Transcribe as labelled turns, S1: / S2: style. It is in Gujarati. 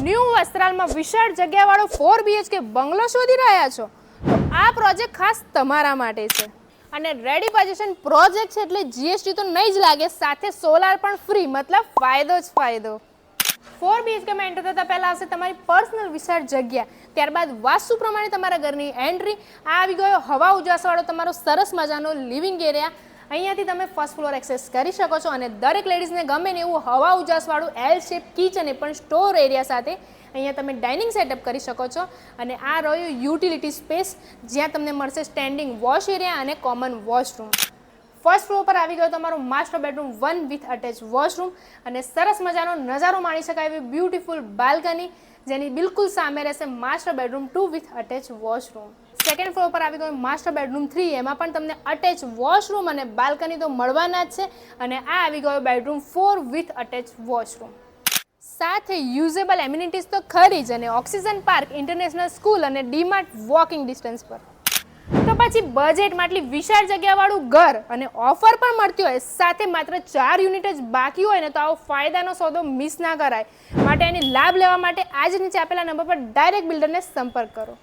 S1: ન્યૂ વસ્ત્રાલમાં વિશાળ જગ્યાવાળો 4 BHK બંગલો શોધી રહ્યા છો તો આ પ્રોજેક્ટ ખાસ તમારા માટે છે અને રેડી પોઝિશન પ્રોજેક્ટ છે એટલે જીએસટી તો નહીં જ લાગે, સાથે સોલાર પણ ફ્રી, મતલબ ફાયદો જ ફાયદો। 4 BHK માં એન્ટર થતાં પહેલાં આવશે તમારી પર્સનલ વિશાળ જગ્યા, ત્યારબાદ વાસ્તુ પ્રમાણે તમારા ઘરની એન્ટ્રી। આ આવી ગયો હવા ઉજાસવાળો તમારો સરસ મજાનો લિવિંગ એરિયા। અહીંયાથી તમે ફર્સ્ટ ફ્લોર એક્સેસ કરી શકો છો અને દરેક લેડીઝને ગમે ને એવું હવા ઉજાસવાળું એલ શેપ કિચન એ પણ સ્ટોર એરિયા સાથે અહીંયા તમે ડાઇનિંગ સેટઅપ કરી શકો છો। અને આ રહ્યું યુટિલિટી સ્પેસ, જ્યાં તમને મળશે સ્ટેન્ડિંગ વોશ એરિયા અને કોમન વોશરૂમ। ફર્સ્ટ ફ્લોર પર આવી ગયો તમારો master bedroom 1 with attach washroom અને સરસ મજાનો નજારો માણી શકાય એવી બ્યુટીફુલ બાલ્કની, જેની બિલકુલ સામે રહેશે master bedroom 2 with attach washroom. Second floor પર આવી ગયો માસ્ટર બેડરૂમ 3, એમાં પણ તમને અટેચ વોશરૂમ અને બાલ્કની તો મળવાના જ છે અને આ આવી ગયો બેડરૂમ 4 વિથ અટેચ વોશરૂમ, સાથે યુઝેબલ એમ્યુનિટીઝ તો ખરી જ અને ઓક્સિજન પાર્ક, ઇન્ટરનેશનલ સ્કૂલ અને ડીમાર્ટ વોકિંગ ડિસ્ટન્સ પર। તો પછી બજેટમાં આટલી વિશાળ જગ્યાવાળું ઘર અને ઓફર પણ મળતી હોય, સાથે માત્ર 4 યુનિટ જ બાકી હોય ને તો આવો ફાયદાનો સોદો મિસ ના કરાય। માટે એની લાભ લેવા માટે આજ નીચે આપેલા નંબર પર ડાયરેક્ટ બિલ્ડરને સંપર્ક કરો।